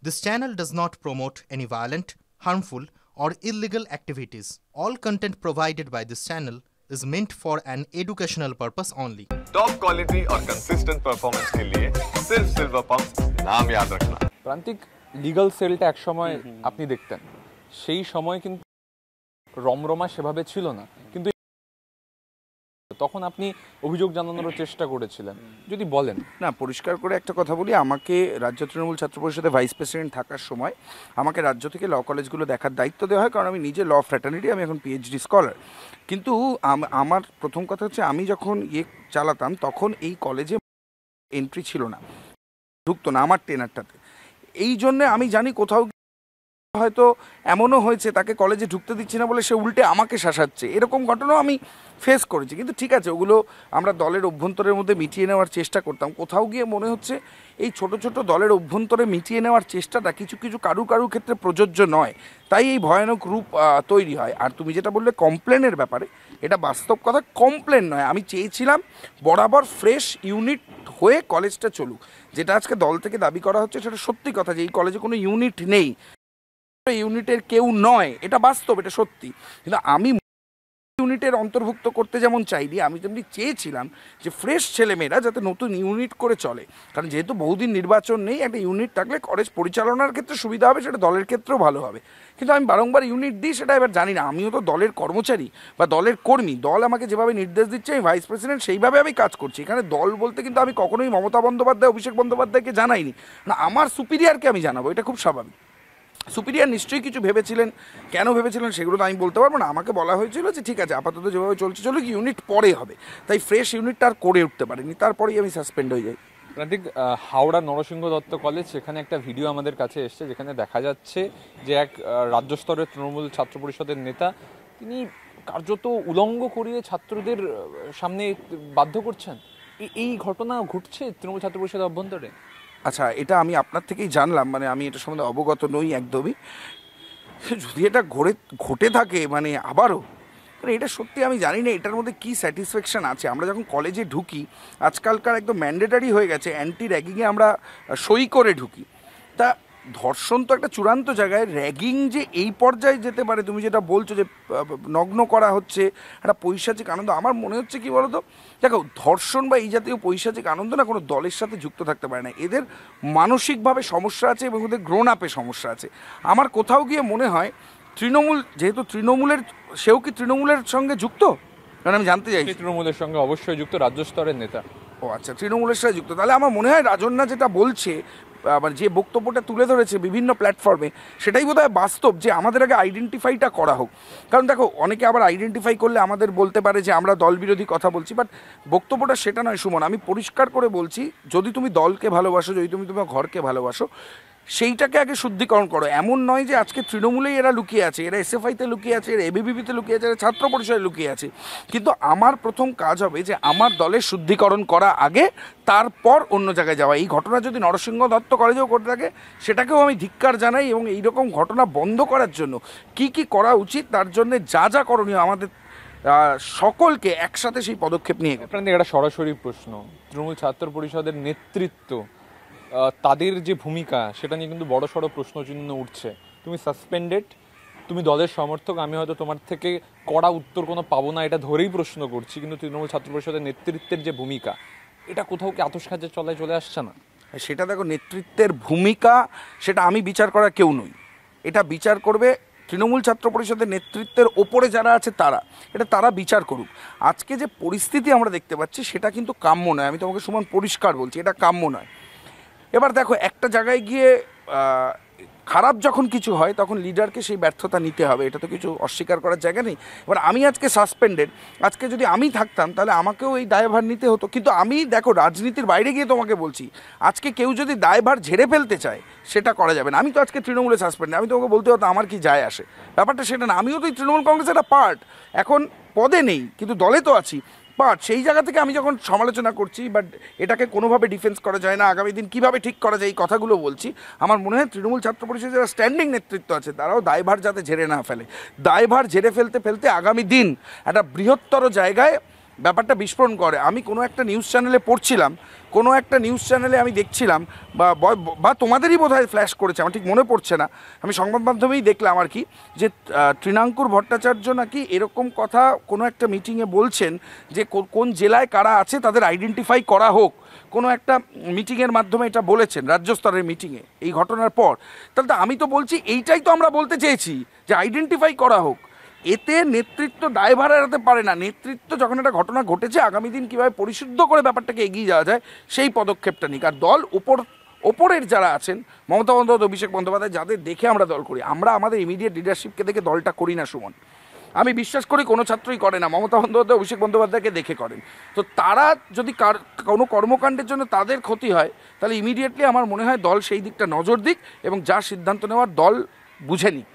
This channel does not promote any violent, harmful, or illegal activities. All content provided by this channel is meant for an educational purpose only. Top quality और consistent performance के लिए सिर्फ silver pump नाम याद रखना। প্রান্তিক legal সেলটা এক সময় আপনি দেখতেন, সেই সময় কিন্তু রমরমা সেভাবে ছিল না, কিন্তু তখন আপনি অভিযোগ জানানোর চেষ্টা করেছিলেন, যদি বলেন। না, পরিষ্কার করে একটা কথা বলি, আমাকে রাজ্য তৃণমূল ছাত্র পরিষদের ভাইস প্রেসিডেন্ট থাকার সময় আমাকে রাজ্য থেকে ল কলেজগুলো দেখার দায়িত্ব দেওয়া হয়, কারণ আমি নিজে ল ফ্র্যাটার্নিটি, আমি এখন পিএইচডি স্কলার। কিন্তু আমার প্রথম কথা হচ্ছে, আমি যখন চালাতাম তখন এই কলেজে এন্ট্রি ছিল না, ঢুকতো না আমার টেনারটাতে। এই জন্যে আমি জানি কোথাও হয়তো এমনও হয়েছে তাকে কলেজে ঢুকতে দিচ্ছি না বলে সে উল্টে আমাকে শাসাচ্ছে, এরকম ঘটনাও আমি ফেস করেছি। কিন্তু ঠিক আছে, ওগুলো আমরা দলের অভ্যন্তরের মধ্যে মিটিয়ে নেওয়ার চেষ্টা করতাম। কোথাও গিয়ে মনে হচ্ছে এই ছোট ছোট দলের অভ্যন্তরে মিটিয়ে নেওয়ার চেষ্টাটা কিছু কিছু কারু ক্ষেত্রে প্রযোজ্য নয়, তাই এই ভয়ানক রূপ তৈরি হয়। আর তুমি যেটা বললে কমপ্লেনের ব্যাপারে, এটা বাস্তব কথা, কমপ্লেন নয়। আমি চেয়েছিলাম বরাবর ফ্রেশ ইউনিট হয়ে কলেজটা চলুক। যেটা আজকে দল থেকে দাবি করা হচ্ছে সেটা সত্যি কথা, যে এই কলেজে কোনো ইউনিট নেই, ইউনিটের কেউ নয়, এটা বাস্তব, এটা সত্যি। কিন্তু আমি ইউনিটের অন্তর্ভুক্ত করতে যেমন চাইনি, আমি তেমনি চেয়েছিলাম যে ফ্রেশ ছেলেমেয়েরা যাতে নতুন ইউনিট করে চলে, কারণ যেহেতু বহুদিন নির্বাচন নেই, একটা ইউনিট থাকলে কলেজ পরিচালনার ক্ষেত্রে সুবিধা হবে, সেটা দলের ক্ষেত্রেও ভালো হবে। কিন্তু আমি বারংবার ইউনিট দিই, সেটা এবার জানি না, আমিও তো দলের কর্মচারী বা দলের কর্মী, দল আমাকে যেভাবে নির্দেশ দিচ্ছে আমি ভাইস প্রেসিডেন্ট, সেইভাবে আমি কাজ করছি। এখানে দল বলতে কিন্তু আমি কখনোই মমতা বন্দ্যোপাধ্যায়, অভিষেক বন্দ্যোপাধ্যায়কে জানাইনি না, আমার সুপিরিয়রকে আমি জানাবো, এটা খুব স্বাভাবিক। সুপিরিয়ার নিশ্চয়ই কিছু ভেবেছিলেন, কেন ভেবেছিলেন সেগুলো তো আমি বলতে পারবো না। আমাকে বলা হয়েছিল যে ঠিক আছে, আপাতত যেভাবে চলছে চলুক, ইউনিট পরে হবে, তাই ফ্রেশ ইউনিটটা আর করে উঠতে পারিনি, তারপরেই আমি সাসপেন্ড হয়ে যাই। প্রান্তিক, হাওড়া নরসিংহ দত্ত কলেজ, সেখানে একটা ভিডিও আমাদের কাছে এসছে যেখানে দেখা যাচ্ছে যে এক রাজ্য স্তরের তৃণমূল ছাত্র পরিষদের নেতা, তিনি কার্যত উলঙ্গ করিয়ে ছাত্রদের সামনে বাধ্য করছেন। এই ঘটনা ঘটছে তৃণমূল ছাত্র পরিষদের অভ্যন্তরে। আচ্ছা, এটা আমি আপনার থেকেই জানলাম, মানে আমি এটা সম্বন্ধে অবগত নই একদমই। যদি এটা ঘটে থাকে, মানে আবারও, মানে এটা সত্যি আমি জানি না এটার মধ্যে কী স্যাটিসফ্যাকশান আছে। আমরা যখন কলেজে ঢুকি, আজকালকার একদম ম্যান্ডেটারি হয়ে গেছে, অ্যান্টি র্যাগিংয়ে আমরা সই করে ঢুকি। তা ধর্ষণ তো একটা চূড়ান্ত জায়গায়, র্যাগিং যে এই পর্যায়ে যেতে পারে, তুমি যেটা বলছো যে নগ্ন করা হচ্ছে, একটা পৈশাচিক আনন্দ, আমার মনে হচ্ছে কি বলো তো, দেখো, ধর্ষণ বা এই জাতীয় পৈশাচিক আনন্দ না কোনো দলের সাথে যুক্ত থাকতে পারে না। এদের মানসিকভাবে সমস্যা আছে এবং ওদের গ্রোন আপে সমস্যা আছে। আমার কোথাও গিয়ে মনে হয় তৃণমূল, যেহেতু তৃণমূলের, সেও কি তৃণমূলের সঙ্গে যুক্ত? কারণ আমি জানতে চাই। তৃণমূলের সঙ্গে অবশ্যই যুক্ত, রাজ্য স্তরের নেতা। ও আচ্ছা, তৃণমূলের সাথে যুক্ত। তাহলে আমার মনে হয় রাজন্যা যেটা বলছে, আবার যে বক্তব্যটা তুলে ধরেছে বিভিন্ন প্ল্যাটফর্মে, সেটাই বোধহয় বাস্তব, যে আমাদের আগে আইডেন্টিফাইটা করা হোক। কারণ দেখো, অনেকে আবার আইডেন্টিফাই করলে আমাদের বলতে পারে যে আমরা দল বিরোধী কথা বলছি, বাট বক্তব্যটা সেটা নয় সুমন। আমি পরিষ্কার করে বলছি, যদি তুমি দলকে ভালোবাসো, যদি তুমি তোমার ঘরকে ভালোবাসো, সেইটাকে আগে শুদ্ধিকরণ করো। এমন নয় যে আজকে তৃণমূলেই এরা লুকিয়ে আছে, এরা এসএফআইতে লুকিয়ে আছে, এরা এবিভিপিতে লুকিয়ে আছে, এরা ছাত্র পরিষদে লুকিয়ে আছে। কিন্তু আমার প্রথম কাজ হবে যে আমার দলের শুদ্ধিকরণ করা আগে, তারপর অন্য জায়গায় যাওয়া। এই ঘটনা যদি নরসিংহ দত্ত কলেজেও ঘটে থাকে, সেটাকেও আমি ধিক্কার জানাই, এবং এইরকম ঘটনা বন্ধ করার জন্য কি কি করা উচিত, তার জন্য যা যা করণীয়, আমাদের সকলকে একসাথে সেই পদক্ষেপ নিয়ে। প্রান্তিক, একটা সরাসরি প্রশ্ন, তৃণমূল ছাত্র পরিষদের নেতৃত্ব, তাদের যে ভূমিকা, সেটা নিয়ে কিন্তু বড় সড়ো প্রশ্নচিহ্ন উঠছে। তুমি সাসপেন্ডেড, তুমি দলের সমর্থক, আমি হয়তো তোমার থেকে কড়া উত্তর কোনো পাবো না, এটা ধরেই প্রশ্ন করছি, কিন্তু তৃণমূল ছাত্র পরিষদের নেতৃত্বের যে ভূমিকা, এটা কোথাও কি আতশ কাজের চলায় চলে আসছে না? সেটা দেখো, নেতৃত্বের ভূমিকা, সেটা আমি বিচার করা কেউ নই, এটা বিচার করবে তৃণমূল ছাত্র পরিষদের নেতৃত্বের ওপরে যারা আছে তারা, এটা তারা বিচার করুক। আজকে যে পরিস্থিতি আমরা দেখতে পাচ্ছি, সেটা কিন্তু কাম্য নয়। আমি তোমাকে সুমন পরিষ্কার বলছি, এটা কাম্য নয়। এবার দেখো, একটা জায়গায় গিয়ে খারাপ যখন কিছু হয়, তখন লিডারকে সেই ব্যর্থতা নিতে হবে, এটা তো কিছু অস্বীকার করার জায়গা নেই। এবার আমি আজকে সাসপেন্ডেড, আজকে যদি আমি থাকতাম তাহলে আমাকেও এই দায়ভার নিতে হতো। কিন্তু আমি, দেখো, রাজনীতির বাইরে গিয়ে তোমাকে বলছি, আজকে কেউ যদি দায়ভার ঝেড়ে ফেলতে চায়, সেটা করা যাবে না। আমি তো আজকে তৃণমূলে সাসপেন্ড, আমি তোমাকে বলতে হতো আমার কি যায় আসে, ব্যাপারটা সেটা না। আমিও তো তৃণমূল কংগ্রেসের একটা পার্ট, এখন পদে নেই কিন্তু দলে তো আছি। বাট সেই জায়গা থেকে আমি যখন সমালোচনা করছি, বাট এটাকে কোনোভাবে ডিফেন্স করা যায় না, আগামী দিন কীভাবে ঠিক করা যায়, এই কথাগুলো বলছি, আমার মনে হয় তৃণমূল ছাত্র পরিষদের যারা স্ট্যান্ডিং নেতৃত্ব আছে, তারাও দায়ভার যাতে ঝেড়ে না ফেলে। দায়ভার ঝেড়ে ফেলতে ফেলতে আগামী দিন একটা বৃহত্তর জায়গায় ব্যাপারটা বিস্ফোরণ করে। আমি কোনো একটা নিউজ চ্যানেলে পড়ছিলাম, কোনো একটা নিউজ চ্যানেলে আমি দেখছিলাম, বা তোমাদেরই বোধহয় ফ্ল্যাশ করেছে, আমার ঠিক মনে পড়ছে না, আমি সংবাদ মাধ্যমেই দেখলাম আর কি, যে তৃণাঙ্কুর ভট্টাচার্য নাকি এরকম কথা কোনো একটা মিটিংয়ে বলছেন যে কোন জেলায় কারা আছে তাদের আইডেন্টিফাই করা হোক, কোনো একটা মিটিংয়ের মাধ্যমে এটা বলেছেন, রাজ্য স্তরের মিটিংয়ে এই ঘটনার পর। তাহলে তো আমি তো বলছি এইটাই তো আমরা বলতে চেয়েছি, যে আইডেন্টিফাই করা হোক। এতে নেতৃত্ব দায়ভার এড়াতে পারে না। নেতৃত্ব যখন একটা ঘটনা ঘটেছে, আগামী দিন কীভাবে পরিশুদ্ধ করে ব্যাপারটাকে এগিয়ে যাওয়া যায় সেই পদক্ষেপটা নিক। আর দল ওপরের যারা আছেন, মমতা বন্দ্যোপাধ্যায়, অভিষেক বন্দ্যোপাধ্যায়, যাদের দেখে আমরা দল করি, আমরা আমাদের ইমিডিয়েট লিডারশিপকে দেখে দলটা করি না সুমন। আমি বিশ্বাস করি কোনো ছাত্রই করে না, মমতা বন্দ্যোপাধ্যায়, অভিষেক বন্দ্যোপাধ্যায়কে দেখে করেন। তো তারা যদি কোনো কর্মকাণ্ডের জন্য তাদের ক্ষতি হয়, তাহলে ইমিডিয়েটলি আমার মনে হয় দল সেই দিকটা নজর দিক এবং যা সিদ্ধান্ত নেওয়ার দল বুঝে নিক।